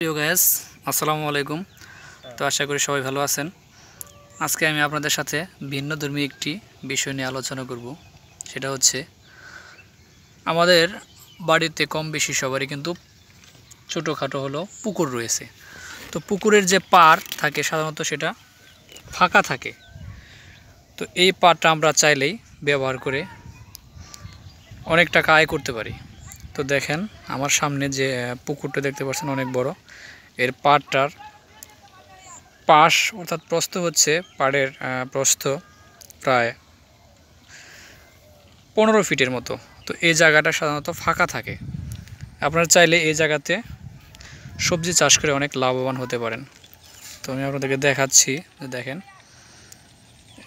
প্রিয় গাইস, আসসালামু আলাইকুম। তো আশা করি সবাই ভালো আছেন। আজকে আমি আপনাদের সাথে ভিন্নধর্মী একটি বিষয় নিয়ে আলোচনা করব। সেটা হচ্ছে আমাদের বাড়িতে কম বেশি সবারই কিন্তু ছোটোখাটো হলো পুকুর রয়েছে। তো পুকুরের যে পাড় থাকে সাধারণত সেটা ফাঁকা থাকে। তো এই পাড়টা আমরা চাইলেই ব্যবহার করে অনেক টাকা আয় করতে পারি। তো দেখেন আমার সামনে যে পুকুরটা দেখতে পাচ্ছেন অনেক বড়। এর পাড়টার পাশ অর্থাৎ প্রস্থ হচ্ছে পাড়ের প্রস্থ প্রায় 15 ফিটের মতো। তো এই জায়গাটা সাধারণত ফাঁকা থাকে। আপনারা চাইলে এই জায়গাতে সবজি চাষ করে অনেক লাভবান হতে পারেন। তো আমি আপনাদেরকে দেখাচ্ছি, দেখেন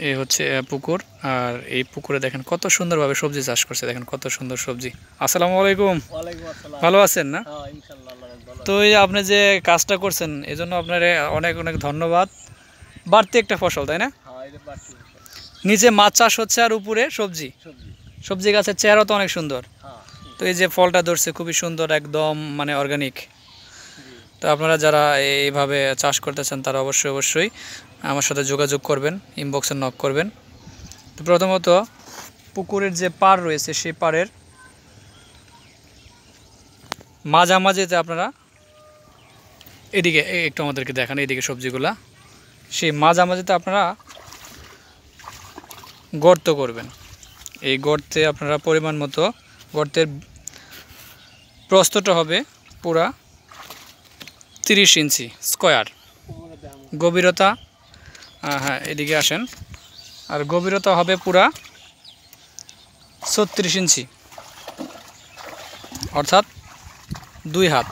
এই হচ্ছে পুকুর, আর এই পুকুরে দেখেন কত সুন্দরভাবে সবজি চাষ করছে। দেখেন কত সুন্দর সবজি। আসসালামু আলাইকুম। ভালো আছেন না? তো এই আপনি যে কাজটা করছেন এই জন্য আপনার অনেক অনেক ধন্যবাদ। বাড়তি একটা ফসল, তাই না? নিচে মাছ চাষ হচ্ছে আর উপরে সবজি। সবজি গাছের চেহারা তো অনেক সুন্দর। তো এই যে ফলটা ধরছে খুবই সুন্দর, একদম মানে অর্গানিক। তো আপনারা যারা এইভাবে চাষ করতে চান তারা অবশ্যই আমার সাথে যোগাযোগ করবেন, ইনবক্সে নক করবেন। তো প্রথমত পুকুরের যে পাড় রয়েছে সেই পাড়ের মাঝামাঝিতে আপনারা এদিকে একটু আমাদেরকে দেখান, এইদিকে সবজিগুলা, সেই মাঝামাঝিতে আপনারা গর্ত করবেন। এই গর্তে আপনারা পরিমাণ মতো, গর্তের প্রস্থটা হবে পুরা 30 ইঞ্চি স্কোয়ার, গভীরতা হ্যাঁ এদিকে আসেন, আর গভীরতা হবে পুরা 36 ইঞ্চি অর্থাৎ 2 হাত।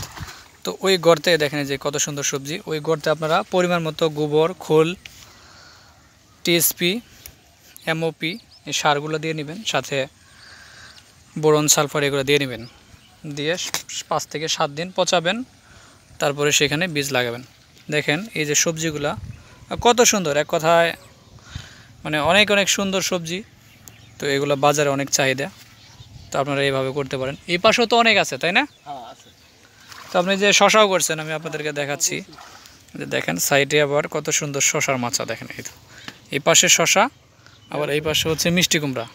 তো ওই গর্তে দেখেন যে কত সুন্দর সবজি। ওই গর্তে আপনারা পরিমাণ মতো গোবর, খোল, টিএসপি, এমওপি এই সারগুলো দিয়ে নেবেন, সাথে বোরন, সালফার এগুলো দিয়ে নেবেন। দিয়ে 5 থেকে 7 দিন পচাবেন, তারপরে সেখানে বীজ লাগাবেন। দেখেন এই যে সবজিগুলা কত সুন্দর, এক কথায় মানে অনেক অনেক সুন্দর সবজি। তো এগুলো বাজারে অনেক চাহিদা। তো আপনারা এইভাবে করতে পারেন। এই পাশেও তো অনেক আছে, তাই না? তো আপনি যে শশাও করছেন আমি আপনাদেরকে দেখাচ্ছি। দেখেন সাইডে আবার কত সুন্দর শশার মাচা। দেখেন এই তো এই পাশে শশা, আবার এই পাশে হচ্ছে মিষ্টি কুমড়া।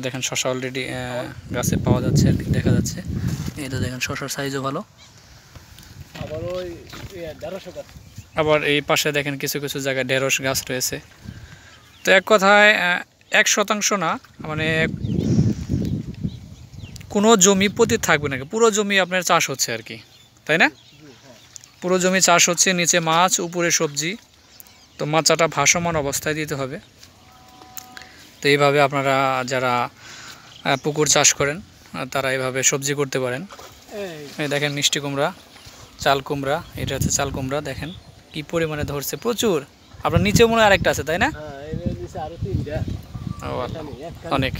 দেখেন শশা অলরেডি গাছে পাওয়া যাচ্ছে আর কি, দেখা যাচ্ছে। এই তো দেখেন শশার সাইজও ভালো। আবার এই পাশে দেখেন কিছু কিছু জায়গায় ঢেঁড়স গাছ রয়েছে। তো এক কথায় 1% না, মানে কোনো জমি পতিত থাকবে না, পুরো জমি আপনার চাষ হচ্ছে আর কি, তাই না? পুরো জমি চাষ হচ্ছে, নিচে মাছ, উপরে সবজি। তো মাচাটা ভাসমান অবস্থায় দিতে হবে। তো এইভাবে আপনারা যারা পুকুর চাষ করেন তারা এইভাবে সবজি করতে পারেন। এই দেখেন মিষ্টি কুমড়া, চাল কুমড়া, এটা হচ্ছে চাল কুমড়া। দেখেন কি পরিমাণে ধরছে, প্রচুর। আপনার নিচে মনে হয় আরেকটা আছে, তাই না? অনেক।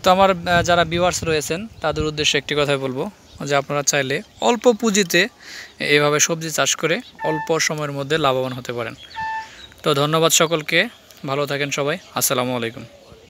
তো আমার যারা ভিউয়ার্স রয়েছেন তাদের উদ্দেশ্যে একটি কথাই বলবো যে আপনারা চাইলে অল্প পুঁজিতে এইভাবে সবজি চাষ করে অল্প সময়ের মধ্যে লাভবান হতে পারেন। তো ধন্যবাদ সকলকে, ভালো থাকেন সবাই। আসসালামু আলাইকুম।